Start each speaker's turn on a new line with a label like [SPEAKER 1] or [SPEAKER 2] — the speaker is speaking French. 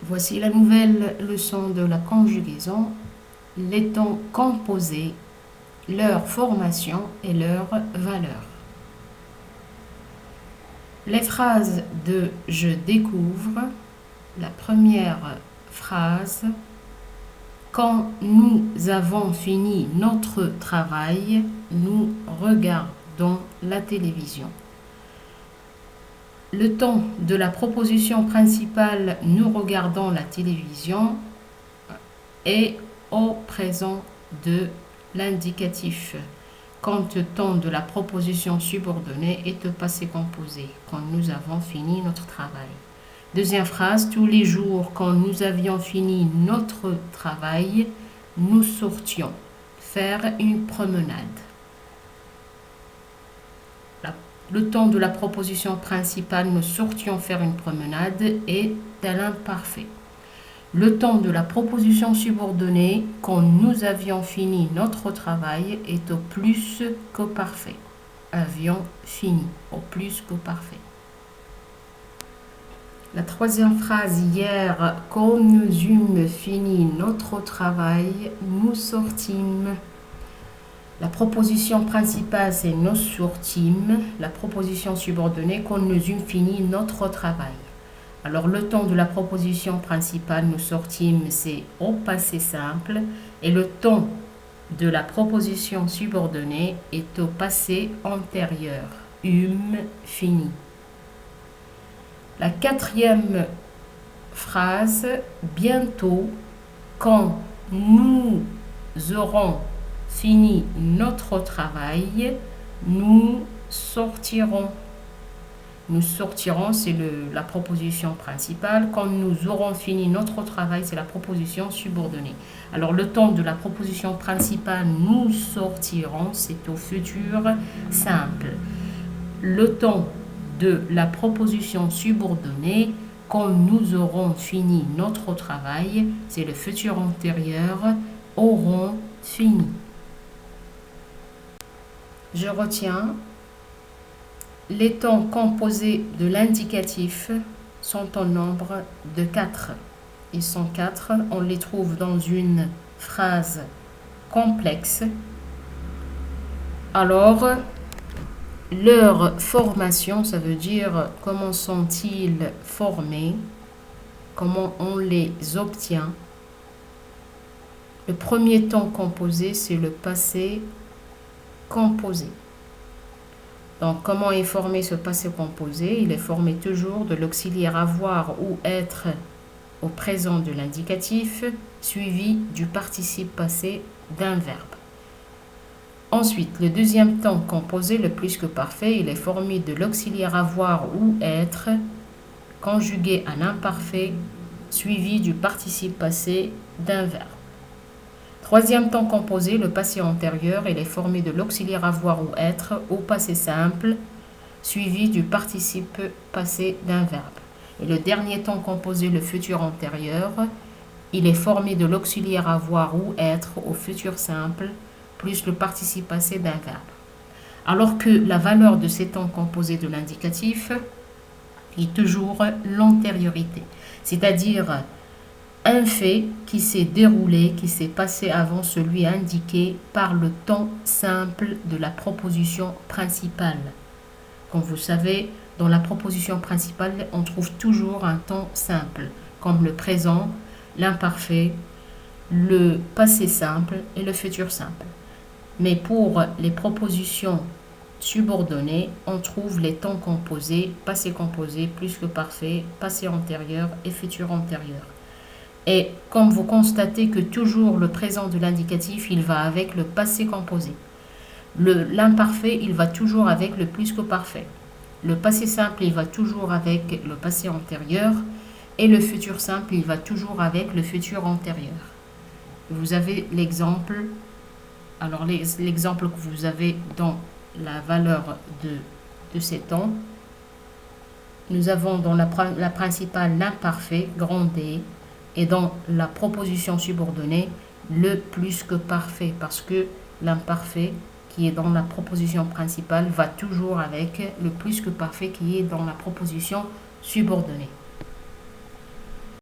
[SPEAKER 1] Voici la nouvelle leçon de la conjugaison, les temps composés, leur formation et leur valeur. Les phrases de « je découvre », la première phrase, « quand nous avons fini notre travail, nous regardons la télévision ». Le temps de la proposition principale « nous regardons la télévision » est au présent de l'indicatif, quand le temps de la proposition subordonnée est au passé composé, quand nous avons fini notre travail. Deuxième phrase, tous les jours, quand nous avions fini notre travail, nous sortions faire une promenade. Le temps de la proposition principale, nous sortions faire une promenade, est à l'imparfait. Le temps de la proposition subordonnée, quand nous avions fini notre travail, est au plus qu'au parfait. Avions fini, au plus qu'au parfait. La troisième phrase, hier, quand nous eûmes fini notre travail, nous sortîmes. La proposition principale, c'est nous sortîmes. La proposition subordonnée, quand nous eûmes fini notre travail. Alors, le temps de la proposition principale, nous sortîmes, c'est au passé simple. Et le temps de la proposition subordonnée est au passé antérieur. Eûmes fini. La quatrième phrase, bientôt, quand nous aurons fini notre travail, nous sortirons. Nous sortirons, c'est la proposition principale. Quand nous aurons fini notre travail, c'est la proposition subordonnée. Alors, le temps de la proposition principale, nous sortirons, c'est au futur simple. Le temps de la proposition subordonnée, quand nous aurons fini notre travail, c'est le futur antérieur, auront fini. Je retiens, les temps composés de l'indicatif sont au nombre de 4. Ils sont 4, on les trouve dans une phrase complexe. Alors, leur formation, ça veut dire comment sont-ils formés, comment on les obtient. Le premier temps composé, c'est le passé composé. Donc, comment est formé ce passé composé? Il est formé toujours de l'auxiliaire avoir ou être au présent de l'indicatif, suivi du participe passé d'un verbe. Ensuite, le deuxième temps composé, le plus que parfait, il est formé de l'auxiliaire avoir ou être, conjugué à l'imparfait, suivi du participe passé d'un verbe. Troisième temps composé, le passé antérieur, il est formé de l'auxiliaire avoir ou être au passé simple, suivi du participe passé d'un verbe. Et le dernier temps composé, le futur antérieur, il est formé de l'auxiliaire avoir ou être au futur simple, plus le participe passé d'un verbe. Alors que la valeur de ces temps composés de l'indicatif est toujours l'antériorité, c'est-à-dire un fait qui s'est déroulé, qui s'est passé avant celui indiqué par le temps simple de la proposition principale. Comme vous savez, dans la proposition principale, on trouve toujours un temps simple, comme le présent, l'imparfait, le passé simple et le futur simple. Mais pour les propositions subordonnées, on trouve les temps composés, passé composé, plus que parfait, passé antérieur et futur antérieur. Et comme vous constatez que toujours le présent de l'indicatif, il va avec le passé composé. L'imparfait, il va toujours avec le plus que parfait. Le passé simple, il va toujours avec le passé antérieur. Et le futur simple, il va toujours avec le futur antérieur. Vous avez l'exemple. Alors, l'exemple que vous avez dans la valeur de ces temps, nous avons dans la principale l'imparfait, grand D, et dans la proposition subordonnée, le plus que parfait, parce que l'imparfait qui est dans la proposition principale va toujours avec le plus que parfait qui est dans la proposition subordonnée.